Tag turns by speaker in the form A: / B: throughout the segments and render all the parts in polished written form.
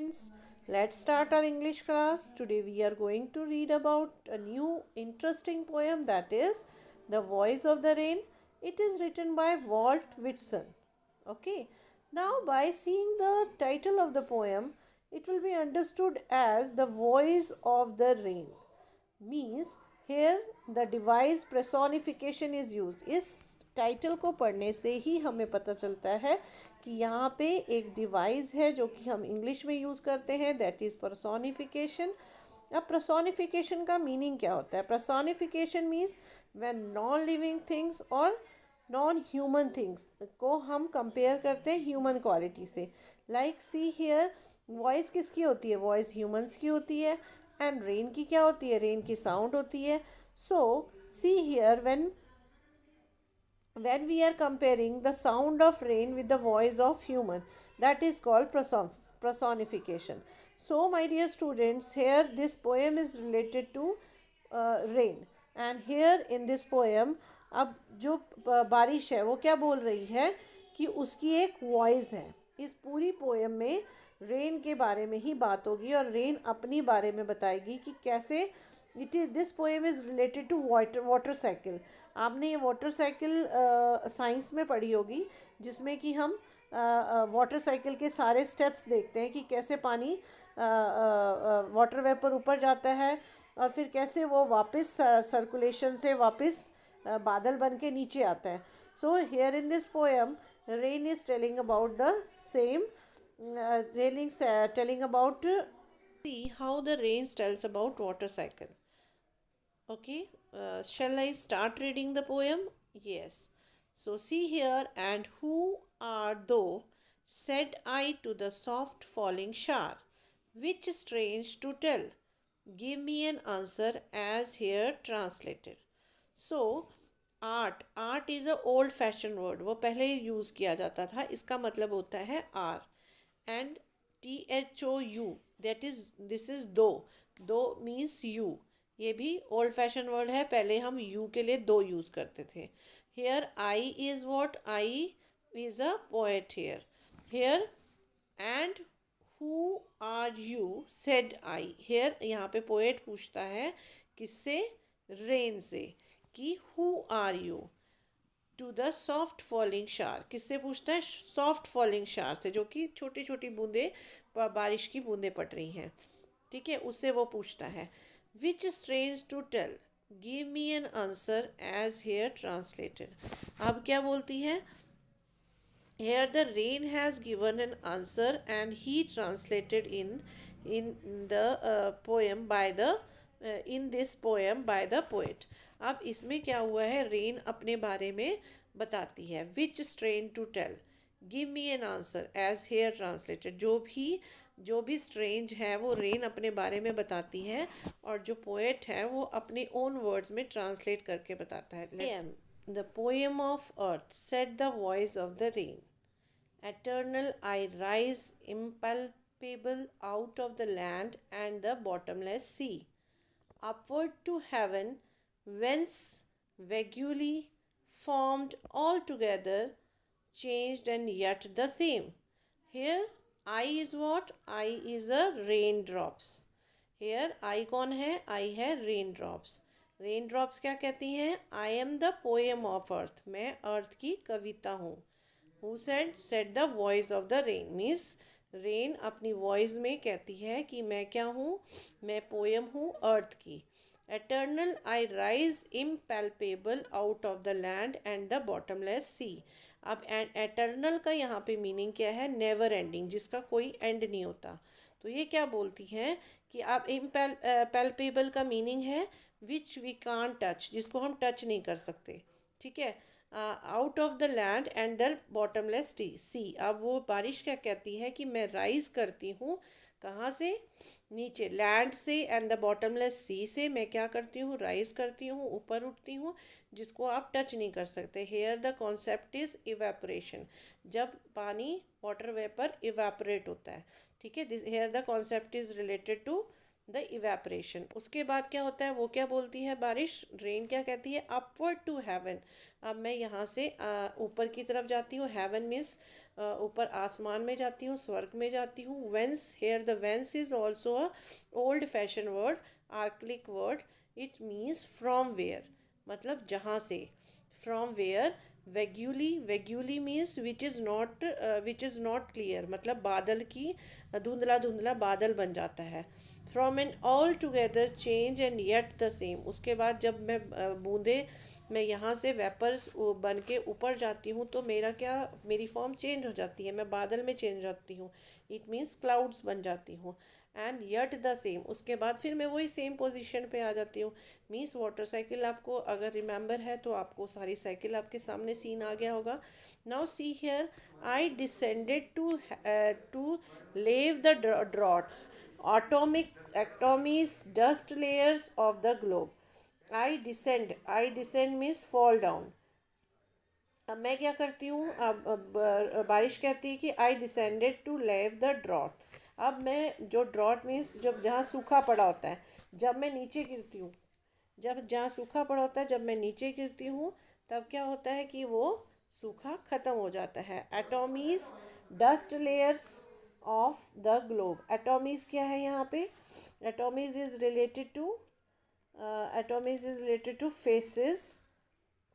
A: students, let's start our English class. Today we are going to read about a new interesting poem, that is The Voice of the Rain. It is written by Walt Whitson. Okay, now by seeing the title of the poem, it will be understood as The Voice of the Rain. Means here the device personification is use. इस title को पढ़ने से ही हमें पता चलता है कि यहाँ पे एक डिवाइस है जो कि हम इंग्लिश में यूज़ करते हैं, दैट इज़ personification। अब personification का मीनिंग क्या होता है? personification means when non living things और नॉन ह्यूमन थिंग्स को हम कंपेयर करते हैं ह्यूमन क्वालिटी से। लाइक सी हियर, वॉइस किसकी होती है? वॉइस ह्यूमंस की होती है। एंड रेन की क्या होती है? रेन की साउंड होती है। So see here, when we are comparing the sound of rain with the voice of human, that is called personification. So my dear students, here this poem is related to rain, and here in this poem, अब जो बारिश है वो क्या बोल रही है कि उसकी एक वॉइस है। इस पूरी पोएम में रेन के बारे में ही बात होगी और रेन अपनी बारे में बताएगी कि कैसे it is this poem is related to water cycle. आपने ये वाटर साइकिल साइंस में पढ़ी होगी, जिसमें कि हम वाटर साइकिल के सारे स्टेप्स देखते हैं कि कैसे पानी वाटर वेपर ऊपर जाता है और फिर कैसे वो वापस सर्कुलेशन से वापस बादल बन के नीचे आता है। So here in this poem rain is telling about the same telling about see how the rain tells about water cycle. Okay, shall I start reading the poem? Yes. So see here, and who art thou? Said I to the soft falling shower. Which strange to tell? Give me an answer as here translated. So art is a old fashion word, वो पहले use किया जाता था। इसका मतलब होता है R and THOU, that is this is thou means you. ये भी ओल्ड फैशन वर्ड है, पहले हम यू के लिए दो यूज़ करते थे। Here I is what? I is a poet here and who are you? Said I. Here यहाँ पे पोएट पूछता है किससे? रेन से, कि who are you to the soft falling shower. किससे पूछता है? सॉफ्ट फॉलिंग शार से, जो कि छोटी छोटी बूंदे बारिश की बूंदें पड़ रही हैं। ठीक है, उससे वो पूछता है which strange to tell, give me an answer as here translated. अब क्या बोलती है? Here the rain has given an answer and he translated in the poem by the in this poem by the poet. अब इसमें क्या हुआ है? Rain अपने बारे में बताती है। Which strange to tell, give me an answer as here translated. जो भी स्ट्रेंज है वो रेन अपने बारे में बताती है और जो पोएट है वो अपने ओन वर्ड्स में ट्रांसलेट करके बताता है। The poem of earth, said the voice of the rain. Eternal, I rise impalpable out of the land and the bottomless sea, upward to heaven, whence vaguely formed altogether, changed and yet the same. Here, I is what? I is a raindrops. Here, I कौन है? I है raindrops. Raindrops क्या कहती हैं? I am the poem of earth. मैं अर्थ की कविता हूँ। Who said the voice of the rain means rain अपनी वॉइस में कहती है कि मैं क्या हूँ? मैं पोएम हूँ अर्थ की। Eternal, I rise impalpable out of the land and the bottomless sea. अब एटर्नल का यहाँ पे मीनिंग क्या है? नेवर एंडिंग, जिसका कोई एंड नहीं होता। तो ये क्या बोलती है कि अब पैल्पेबल का मीनिंग है विच वी कान टच, जिसको हम टच नहीं कर सकते। ठीक है, out of the land and the bottomless sea. अब वो बारिश क्या कहती है कि मैं राइज करती हूँ कहाँ से? नीचे, लैंड से एंड द बॉटमलेस सी से मैं क्या करती हूँ? राइज करती हूँ, ऊपर उठती हूँ, जिसको आप टच नहीं कर सकते। Here the concept is evaporation, जब पानी वाटर वेपर इवेपोरेट होता है। ठीक है, this here the concept is related to the evaporation. उसके बाद क्या होता है? वो क्या बोलती है बारिश? रेन क्या कहती है? Upward to heaven. अब मैं यहाँ से ऊपर की तरफ जाती हूँ। हेवन मीन्स ऊपर आसमान में जाती हूँ, स्वर्ग में जाती हूँ. Whence, here the whence is also a old fashion word, archaic word. It means from where, मतलब जहाँ से. From where. Vaguely, vaguely means which is not clear, मतलब बादल की, धुंधला धुंधला बादल बन जाता है. From an all together change and yet the same. उसके बाद जब मैं बूंदे, मैं यहाँ से वेपर्स बन के ऊपर जाती हूँ तो मेरा क्या, मेरी फॉर्म चेंज हो जाती है, मैं बादल में चेंज हो जाती हूँ. इट मीन्स क्लाउड्स बन जाती हूँ. एंड यट द सेम, उसके बाद फिर मैं वही सेम पोजीशन पे आ जाती हूँ. मीन्स वाटर साइकिल, आपको अगर रिमेंबर है तो आपको सारी साइकिल आपके सामने सीन आ गया होगा. Now see here, I descended to lave the droughts, atomic atomies, dust layers of the globe. I descend means fall down. अब मैं क्या करती हूँ, अब बारिश कहती है कि आई descended to lave the draught. अब मैं, जो ड्रॉट मीन्स जब जहाँ सूखा पड़ा होता है, जब मैं नीचे गिरती हूँ, जब जहाँ सूखा पड़ा होता है, जब मैं नीचे गिरती हूँ तब क्या होता है कि वो सूखा ख़त्म हो जाता है. Atomies, dust layers of the globe. Atomies क्या है यहाँ पे? Atomies is related to, atomies is related to faces,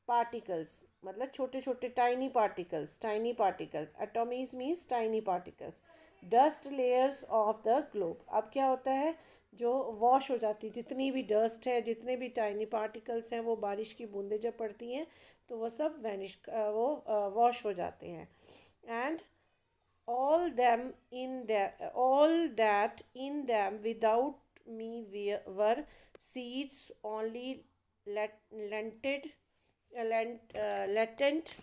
A: particles, मतलब छोटे छोटे tiny particles, tiny particles. Atomies means tiny particles. Dust layers of the globe. अब क्या होता है, जो वॉश हो जाती है, जितनी भी डस्ट है, जितने भी टाइनी पार्टिकल्स हैं, वो बारिश की बूंदें जब पड़ती हैं तो वो सब वैनिश, वो वॉश हो जाते हैं. And all that in them without me were seeds only, lented, latent,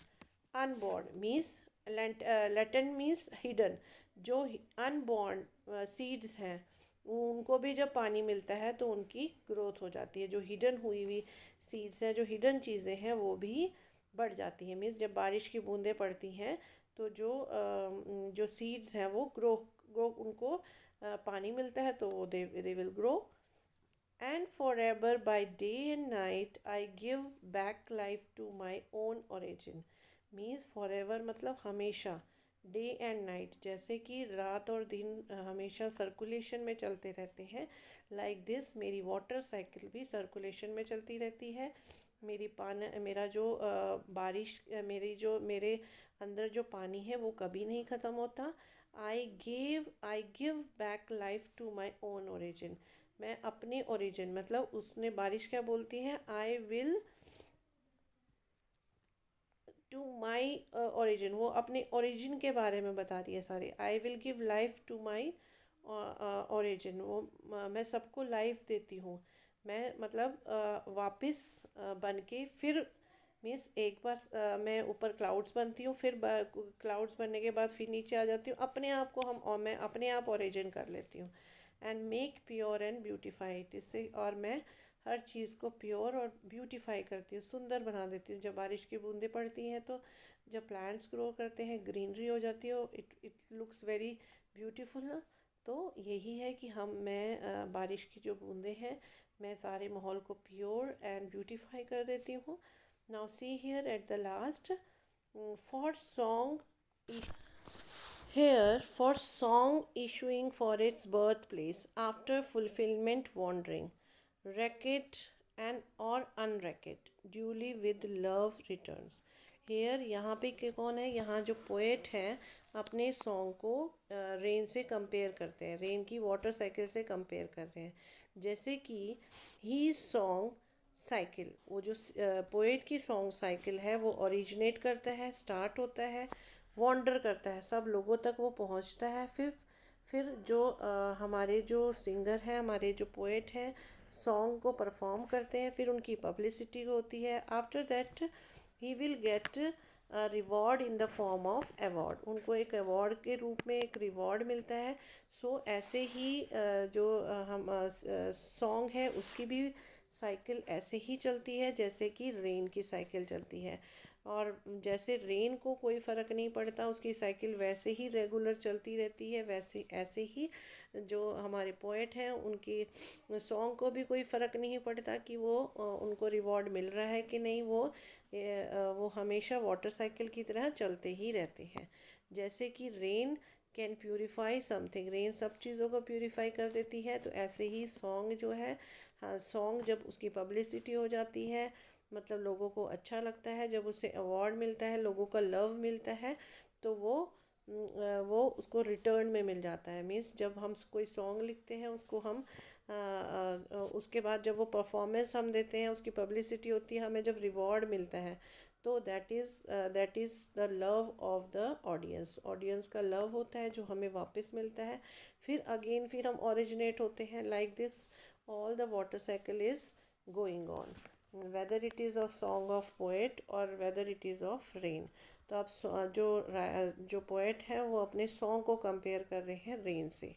A: unborn means, latent means hidden. जो अनबॉर्न सीड्स हैं, उनको भी जब पानी मिलता है तो उनकी ग्रोथ हो जाती है. जो हिडन हुई हुई सीड्स हैं, जो हिडन चीज़ें हैं, वो भी बढ़ जाती हैं. मीन्स जब बारिश की बूंदें पड़ती हैं तो जो सीड्स हैं वो ग्रो उनको पानी मिलता है तो they will grow. And forever by day and night I give back life to my own origin. Means forever मतलब हमेशा, डे एंड नाइट जैसे कि रात और दिन हमेशा सर्कुलेशन में चलते रहते हैं. लाइक दिस मेरी वाटर साइकिल भी सर्कुलेशन में चलती रहती है. मेरा जो बारिश, मेरे अंदर जो पानी है वो कभी नहीं ख़त्म होता. I give back life to my own origin. मैं अपने ओरिजिन, मतलब उसने, बारिश क्या बोलती है, I will to my origin, वो अपने ओरिजिन के बारे में बता रही है सारी. I will give life to my origin, वो मैं सबको लाइफ देती हूँ. मैं मतलब वापस बन के फिर, मीन्स एक बार मैं ऊपर क्लाउड्स बनती हूँ, फिर क्लाउड्स बनने के बाद फिर नीचे आ जाती हूँ, अपने आप को हम, और मैं अपने आप ओरिजिन कर लेती हूँ. And make pure and beautified, इससे, और मैं हर चीज़ को प्योर और ब्यूटीफाई करती हूँ, सुंदर बना देती हूँ. जब बारिश की बूंदें पड़ती हैं तो जब प्लांट्स ग्रो करते हैं, ग्रीनरी हो जाती है, इट लुक्स वेरी ब्यूटीफुल ना. तो यही है कि मैं बारिश की जो बूंदें हैं, मैं सारे माहौल को प्योर एंड ब्यूटीफाई कर देती हूँ. Now see here at the last, for song, here for song issuing for its birthplace after fulfillment wandering, racket and or unracket, duly with love returns. Here यहाँ पे के कौन है, यहाँ जो पोएट हैं अपने सॉन्ग को रेन से कंपेयर करते हैं, रेन की वाटर साइकिल से कंपेयर कर रहे हैं. जैसे कि ही सॉन्ग साइकिल, वो जो पोएट की सॉन्ग साइकिल है वो ओरिजिनेट करता है, स्टार्ट होता है, वॉन्डर करता है, सब लोगों तक वो पहुंचता है. फिर जो हमारे जो सिंगर हैं, हमारे जो पोएट हैं, सॉन्ग को परफॉर्म करते हैं, फिर उनकी पब्लिसिटी होती है. After that he will get reward in the form of award, उनको एक अवार्ड के रूप में एक रिवॉर्ड मिलता है. सो ऐसे ही जो हम सॉन्ग है उसकी भी साइकिल ऐसे ही चलती है जैसे कि रेन की साइकिल चलती है. और जैसे रेन को कोई फ़र्क नहीं पड़ता, उसकी साइकिल वैसे ही रेगुलर चलती रहती है, वैसे ऐसे ही जो हमारे पोएट हैं उनकी सॉन्ग को भी कोई फ़र्क नहीं पड़ता कि वो उनको रिवॉर्ड मिल रहा है कि नहीं, वो हमेशा वाटर साइकिल की तरह चलते ही रहते हैं। जैसे कि rain can purify something, rain सब चीज़ों को प्यूरिफाई कर देती है, तो ऐसे ही सॉन्ग जो है, हाँ, सॉन्ग जब उसकी पब्लिसिटी हो जाती है, मतलब लोगों को अच्छा लगता है, जब उसे अवार्ड मिलता है, लोगों का लव मिलता है, तो वो उसको रिटर्न में मिल जाता है। मीन्स जब हम कोई सॉन्ग लिखते हैं उसको हम उसके बाद जब वो परफॉर्मेंस हम देते हैं, उसकी पब्लिसिटी होती है, हमें जब रिवॉर्ड मिलता है, तो that is the love of the audience, audience का लव होता है जो हमें वापस मिलता है। फिर हम ओरिजिनेट होते हैं। Like this all the water cycle is going on, whether it is a song of poet और whether it is of rain. तो आप जो पोएट हैं वो अपने सॉन्ग को कंपेयर कर रहे हैं रेन से।